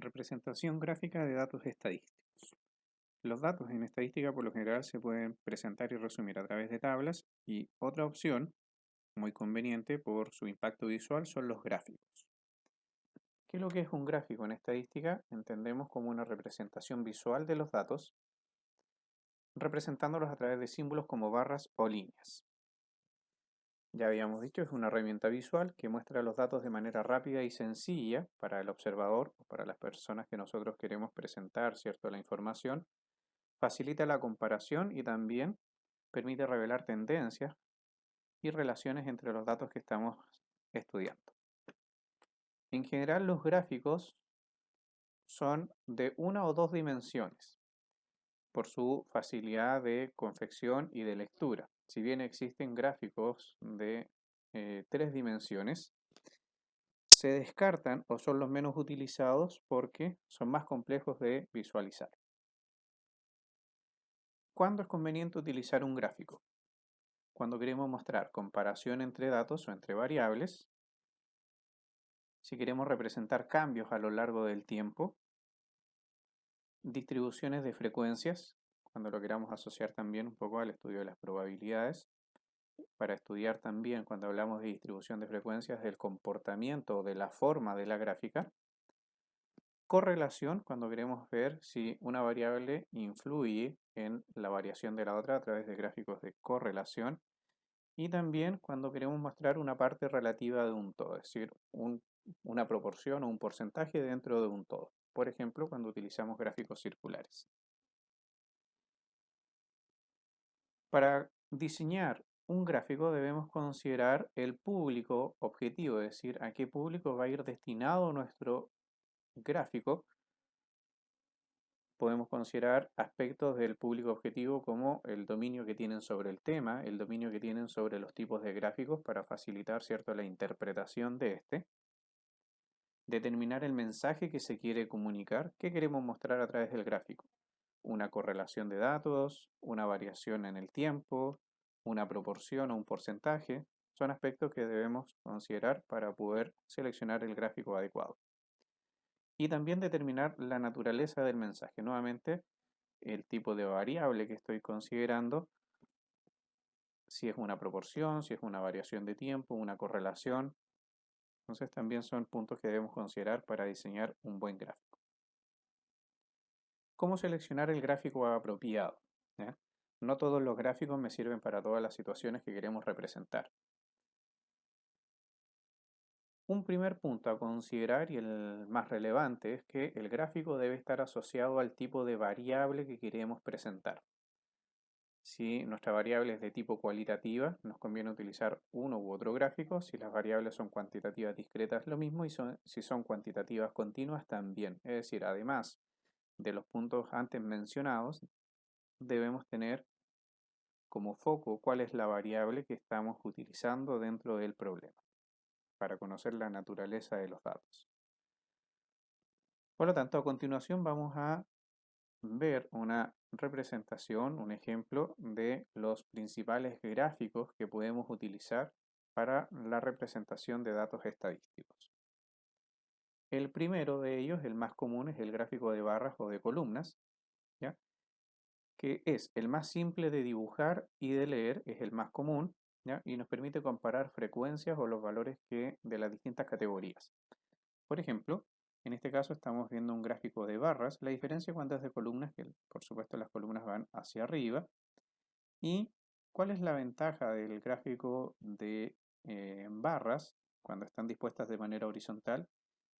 Representación gráfica de datos estadísticos. Los datos en estadística por lo general se pueden presentar y resumir a través de tablas y otra opción muy conveniente por su impacto visual son los gráficos. ¿Qué es lo que es un gráfico en estadística? Entendemos como una representación visual de los datos, representándolos a través de símbolos como barras o líneas. Ya habíamos dicho, es una herramienta visual que muestra los datos de manera rápida y sencilla para el observador o para las personas que nosotros queremos presentar, ¿cierto?, la información. Facilita la comparación y también permite revelar tendencias y relaciones entre los datos que estamos estudiando. En general, los gráficos son de una o dos dimensiones por su facilidad de confección y de lectura. Si bien existen gráficos de tres dimensiones, se descartan o son los menos utilizados porque son más complejos de visualizar. ¿Cuándo es conveniente utilizar un gráfico? Cuando queremos mostrar comparación entre datos o entre variables, si queremos representar cambios a lo largo del tiempo, distribuciones de frecuencias, cuando lo queramos asociar también un poco al estudio de las probabilidades, para estudiar también cuando hablamos de distribución de frecuencias del comportamiento o de la forma de la gráfica, correlación, cuando queremos ver si una variable influye en la variación de la otra a través de gráficos de correlación, y también cuando queremos mostrar una parte relativa de un todo, es decir, una proporción o un porcentaje dentro de un todo. Por ejemplo, cuando utilizamos gráficos circulares. Para diseñar un gráfico debemos considerar el público objetivo, es decir, a qué público va a ir destinado nuestro gráfico. Podemos considerar aspectos del público objetivo como el dominio que tienen sobre el tema, el dominio que tienen sobre los tipos de gráficos para facilitar, ¿cierto?, la interpretación de este. Determinar el mensaje que se quiere comunicar, qué queremos mostrar a través del gráfico. Una correlación de datos, una variación en el tiempo, una proporción o un porcentaje, son aspectos que debemos considerar para poder seleccionar el gráfico adecuado. Y también determinar la naturaleza del mensaje. Nuevamente, el tipo de variable que estoy considerando, si es una proporción, si es una variación de tiempo, una correlación. Entonces también son puntos que debemos considerar para diseñar un buen gráfico. ¿Cómo seleccionar el gráfico apropiado? ¿Ya? No todos los gráficos me sirven para todas las situaciones que queremos representar. Un primer punto a considerar y el más relevante es que el gráfico debe estar asociado al tipo de variable que queremos presentar. Si nuestra variable es de tipo cualitativa, nos conviene utilizar uno u otro gráfico. Si las variables son cuantitativas discretas, lo mismo. Y si son cuantitativas continuas, también. Es decir, además de los puntos antes mencionados, debemos tener como foco cuál es la variable que estamos utilizando dentro del problema, para conocer la naturaleza de los datos. Por lo tanto, a continuación vamos a ver una representación, un ejemplo de los principales gráficos que podemos utilizar para la representación de datos estadísticos. El primero de ellos, el más común, es el gráfico de barras o de columnas, ¿ya?, que es el más simple de dibujar y de leer, es el más común, ¿ya?, y nos permite comparar frecuencias o los valores de las distintas categorías. Por ejemplo, en este caso estamos viendo un gráfico de barras. La diferencia cuando es de columnas, que por supuesto las columnas van hacia arriba. ¿Y cuál es la ventaja del gráfico de barras cuando están dispuestas de manera horizontal?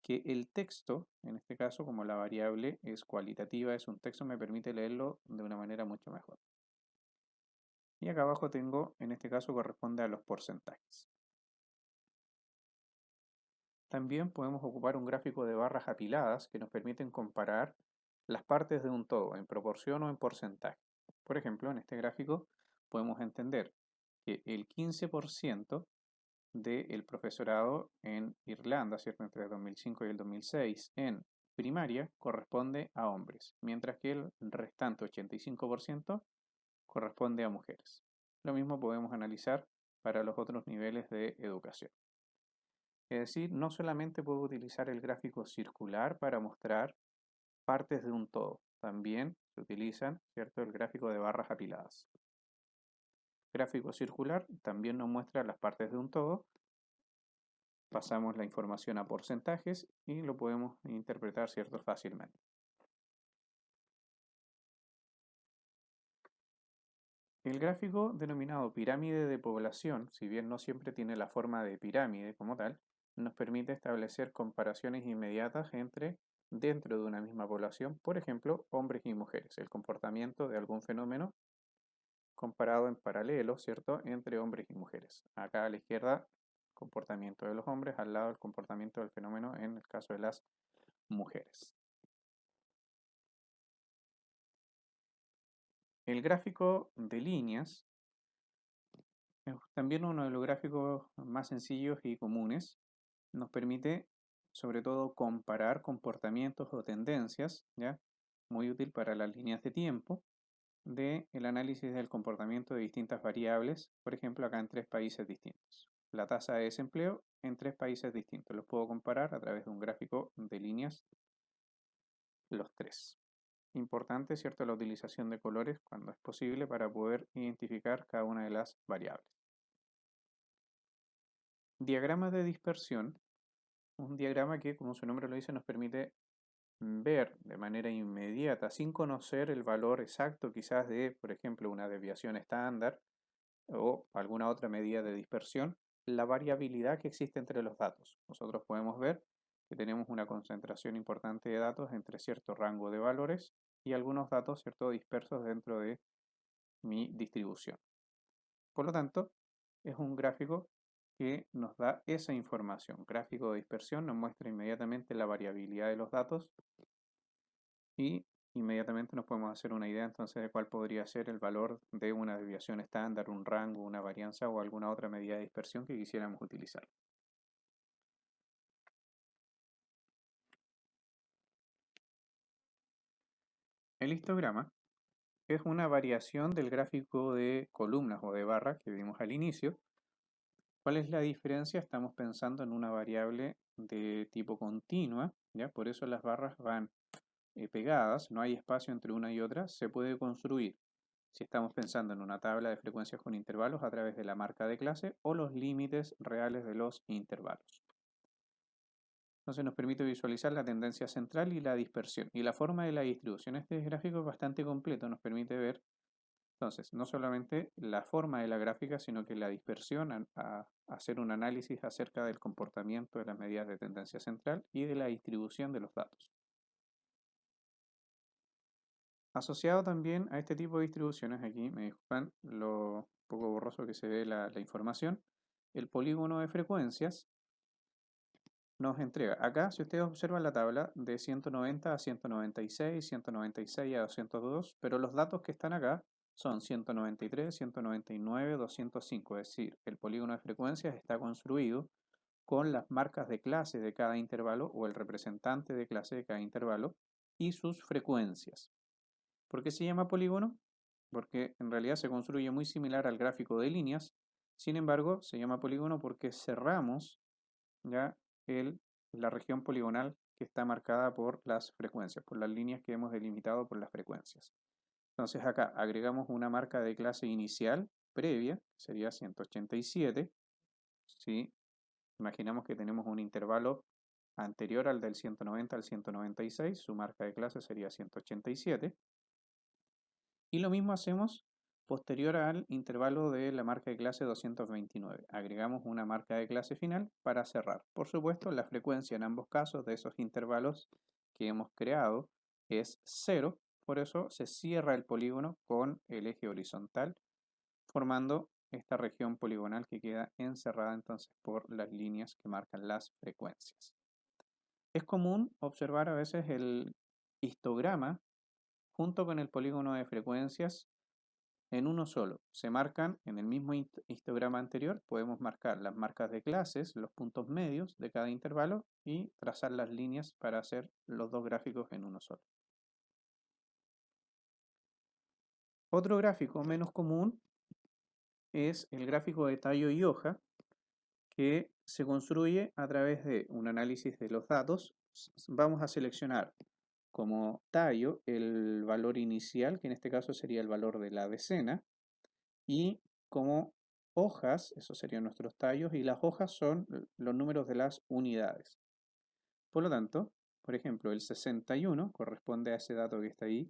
Que el texto, en este caso, como la variable es cualitativa, es un texto, me permite leerlo de una manera mucho mejor. Y acá abajo tengo, en este caso, corresponde a los porcentajes. También podemos ocupar un gráfico de barras apiladas que nos permiten comparar las partes de un todo en proporción o en porcentaje. Por ejemplo, en este gráfico podemos entender que el 15% del profesorado en Irlanda, ¿cierto?, entre el 2005 y el 2006 en primaria corresponde a hombres, mientras que el restante 85% corresponde a mujeres. Lo mismo podemos analizar para los otros niveles de educación. Es decir, no solamente puedo utilizar el gráfico circular para mostrar partes de un todo, también se utilizan, ¿cierto?, el gráfico de barras apiladas. Gráfico circular también nos muestra las partes de un todo. Pasamos la información a porcentajes y lo podemos interpretar, ¿cierto?, fácilmente. El gráfico denominado pirámide de población, si bien no siempre tiene la forma de pirámide como tal, nos permite establecer comparaciones inmediatas dentro de una misma población, por ejemplo, hombres y mujeres, el comportamiento de algún fenómeno comparado en paralelo, ¿cierto?, entre hombres y mujeres. Acá a la izquierda, comportamiento de los hombres, al lado el comportamiento del fenómeno en el caso de las mujeres. El gráfico de líneas es también uno de los gráficos más sencillos y comunes. Nos permite sobre todo comparar comportamientos o tendencias, ¿ya? Muy útil para las líneas de tiempo del análisis del comportamiento de distintas variables, por ejemplo acá en tres países distintos. La tasa de desempleo en tres países distintos. Los puedo comparar a través de un gráfico de líneas los tres. Importante, ¿cierto?, la utilización de colores cuando es posible para poder identificar cada una de las variables. Diagrama de dispersión, un diagrama que, como su nombre lo dice, nos permite ver de manera inmediata, sin conocer el valor exacto quizás de, por ejemplo, una desviación estándar o alguna otra medida de dispersión, la variabilidad que existe entre los datos. Nosotros podemos ver que tenemos una concentración importante de datos entre cierto rango de valores y algunos datos, ¿cierto?, dispersos dentro de mi distribución. Por lo tanto, es un gráfico que nos da esa información. Gráfico de dispersión nos muestra inmediatamente la variabilidad de los datos y inmediatamente nos podemos hacer una idea entonces de cuál podría ser el valor de una desviación estándar, un rango, una varianza o alguna otra medida de dispersión que quisiéramos utilizar. El histograma es una variación del gráfico de columnas o de barras que vimos al inicio. ¿Cuál es la diferencia? Estamos pensando en una variable de tipo continua, ¿ya? Por eso las barras van pegadas, no hay espacio entre una y otra, se puede construir si estamos pensando en una tabla de frecuencias con intervalos a través de la marca de clase o los límites reales de los intervalos. Entonces nos permite visualizar la tendencia central y la dispersión. Y la forma de la distribución. Este gráfico es bastante completo, nos permite ver entonces no solamente la forma de la gráfica, sino que la dispersión a hacer un análisis acerca del comportamiento de las medidas de tendencia central y de la distribución de los datos. Asociado también a este tipo de distribuciones, aquí me disculpan lo poco borroso que se ve la información, el polígono de frecuencias nos entrega. Acá, si ustedes observan la tabla, de 190 a 196, 196 a 202, pero los datos que están acá son 193, 199, 205, es decir, el polígono de frecuencias está construido con las marcas de clase de cada intervalo o el representante de clase de cada intervalo y sus frecuencias. ¿Por qué se llama polígono? Porque en realidad se construye muy similar al gráfico de líneas, sin embargo, se llama polígono porque cerramos ya la región poligonal que está marcada por las frecuencias, por las líneas que hemos delimitado por las frecuencias. Entonces acá agregamos una marca de clase inicial previa, sería 187. ¿Sí? Imaginamos que tenemos un intervalo anterior al del 190 al 196, su marca de clase sería 187. Y lo mismo hacemos posterior al intervalo de la marca de clase 229. Agregamos una marca de clase final para cerrar. Por supuesto, la frecuencia en ambos casos de esos intervalos que hemos creado es 0, por eso se cierra el polígono con el eje horizontal, formando esta región poligonal que queda encerrada entonces por las líneas que marcan las frecuencias. Es común observar a veces el histograma junto con el polígono de frecuencias en uno solo. Se marcan en el mismo histograma anterior, podemos marcar las marcas de clases, los puntos medios de cada intervalo y trazar las líneas para hacer los dos gráficos en uno solo. Otro gráfico menos común es el gráfico de tallo y hoja, que se construye a través de un análisis de los datos. Vamos a seleccionar como tallo el valor inicial, que en este caso sería el valor de la decena, y como hojas, esos serían nuestros tallos, y las hojas son los números de las unidades. Por lo tanto, por ejemplo, el 61 corresponde a ese dato que está ahí,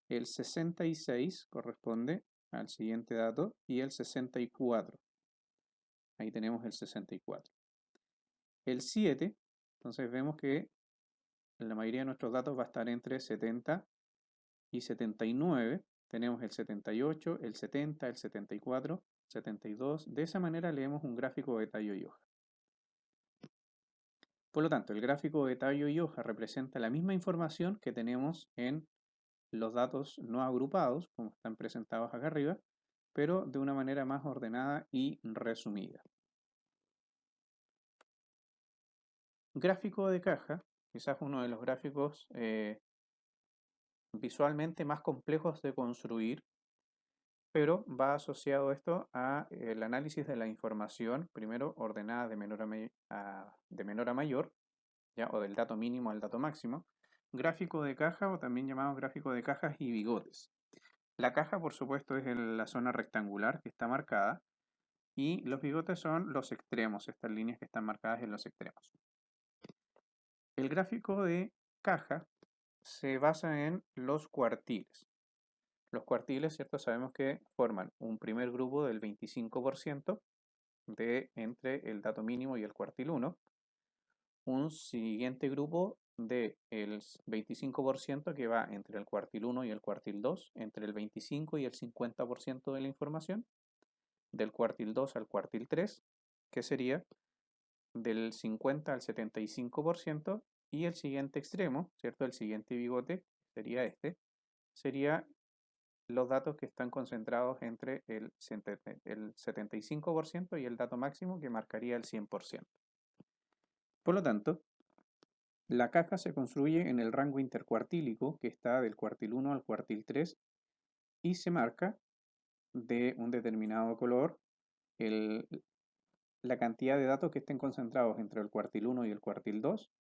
el 66 corresponde al siguiente dato y el 64. Ahí tenemos el 64. El 7, entonces vemos que la mayoría de nuestros datos va a estar entre 70 y 79. Tenemos el 78, el 70, el 74, 72. De esa manera leemos un gráfico de tallo y hoja. Por lo tanto, el gráfico de tallo y hoja representa la misma información que tenemos en los datos no agrupados, como están presentados acá arriba, pero de una manera más ordenada y resumida. Gráfico de caja, quizás uno de los gráficos visualmente más complejos de construir, pero va asociado esto a el análisis de la información, primero ordenada de menor a mayor, ¿ya? O del dato mínimo al dato máximo. Gráfico de caja, o también llamado gráfico de cajas y bigotes. La caja, por supuesto, es la zona rectangular que está marcada, y los bigotes son los extremos, estas líneas que están marcadas en los extremos. El gráfico de caja se basa en los cuartiles. Los cuartiles, ¿cierto? Sabemos que forman un primer grupo del 25% entre el dato mínimo y el cuartil 1, un siguiente grupo del 25% que va entre el cuartil 1 y el cuartil 2, entre el 25 y el 50% de la información, del cuartil 2 al cuartil 3, que sería del 50 al 75%, y el siguiente extremo, ¿cierto? El siguiente bigote sería este, sería los datos que están concentrados entre el 75% y el dato máximo que marcaría el 100%. Por lo tanto, la caja se construye en el rango intercuartílico que está del cuartil 1 al cuartil 3 y se marca de un determinado color la cantidad de datos que estén concentrados entre el cuartil 1 y el cuartil 2,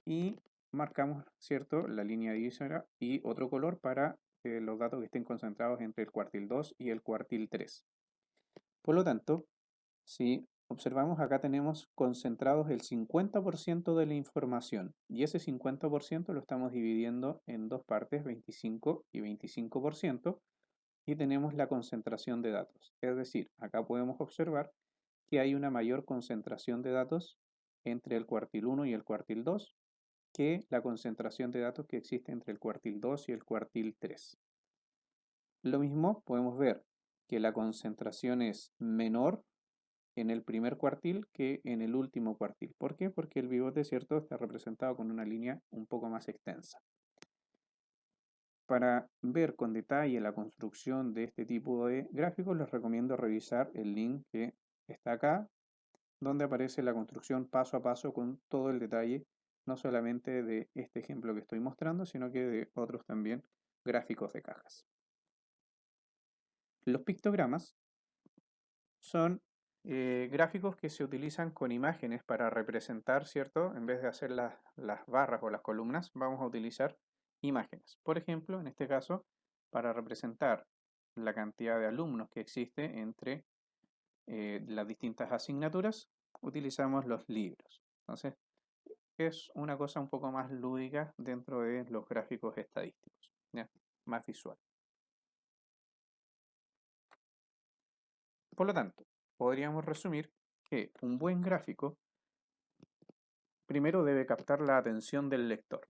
y marcamos, ¿cierto?, la línea divisora y otro color para los datos que estén concentrados entre el cuartil 2 y el cuartil 3. Por lo tanto, si observamos acá tenemos concentrados el 50% de la información, y ese 50% lo estamos dividiendo en dos partes, 25 y 25%, y tenemos la concentración de datos. Es decir, acá podemos observar que hay una mayor concentración de datos entre el cuartil 1 y el cuartil 2 que la concentración de datos que existe entre el cuartil 2 y el cuartil 3. Lo mismo podemos ver que la concentración es menor en el primer cuartil que en el último cuartil. ¿Por qué? Porque el bigote, ¿cierto?, está representado con una línea un poco más extensa. Para ver con detalle la construcción de este tipo de gráficos, les recomiendo revisar el link que está acá, donde aparece la construcción paso a paso con todo el detalle, no solamente de este ejemplo que estoy mostrando, sino que de otros también gráficos de cajas. Los pictogramas son gráficos que se utilizan con imágenes para representar, ¿cierto? En vez de hacer las barras o las columnas, vamos a utilizar imágenes. Por ejemplo, en este caso, para representar la cantidad de alumnos que existe entre las distintas asignaturas, utilizamos los libros. Entonces, es una cosa un poco más lúdica dentro de los gráficos estadísticos, ¿ya? Más visual. Por lo tanto, podríamos resumir que un buen gráfico primero debe captar la atención del lector.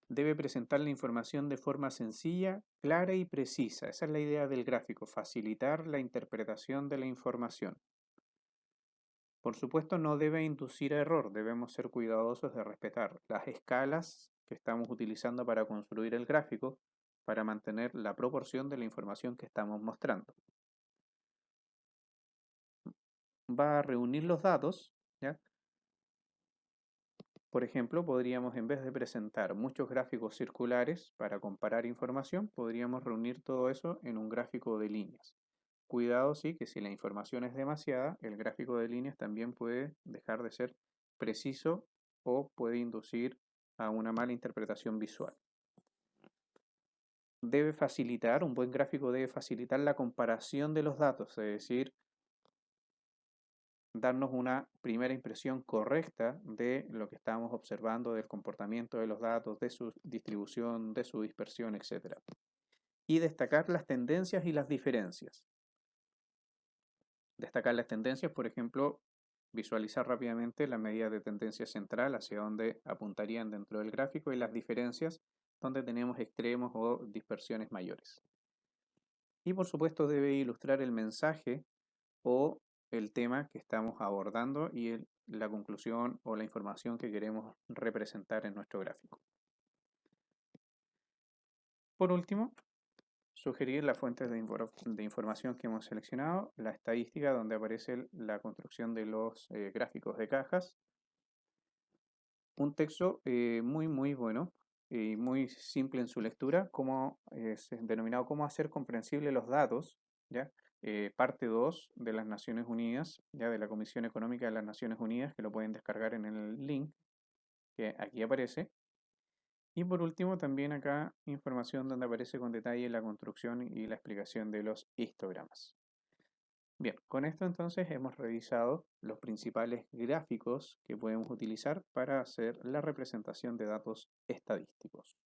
Debe presentar la información de forma sencilla, clara y precisa. Esa es la idea del gráfico, facilitar la interpretación de la información. Por supuesto, no debe inducir a error, debemos ser cuidadosos de respetar las escalas que estamos utilizando para construir el gráfico, para mantener la proporción de la información que estamos mostrando. Va a reunir los datos, ¿ya? Por ejemplo, podríamos, en vez de presentar muchos gráficos circulares para comparar información, podríamos reunir todo eso en un gráfico de líneas. cuidado, sí, que si la información es demasiada, el gráfico de líneas también puede dejar de ser preciso o puede inducir a una mala interpretación visual. Un buen gráfico debe facilitar la comparación de los datos, es decir, darnos una primera impresión correcta de lo que estamos observando, del comportamiento de los datos, de su distribución, de su dispersión, etc. Y destacar las tendencias y las diferencias. Destacar las tendencias, por ejemplo, visualizar rápidamente la medida de tendencia central hacia donde apuntarían dentro del gráfico y las diferencias donde tenemos extremos o dispersiones mayores. Y por supuesto debe ilustrar el mensaje o el tema que estamos abordando y la conclusión o la información que queremos representar en nuestro gráfico. Por último, sugerir las fuentes de información que hemos seleccionado, la estadística donde aparece la construcción de los gráficos de cajas, un texto muy bueno y muy simple en su lectura, como es denominado cómo hacer comprensibles los datos, ¿ya? Parte 2 de las Naciones Unidas, ya de la Comisión Económica de las Naciones Unidas, que lo pueden descargar en el link que aquí aparece. Y por último, también acá información donde aparece con detalle la construcción y la explicación de los histogramas. Bien, con esto entonces hemos revisado los principales gráficos que podemos utilizar para hacer la representación de datos estadísticos.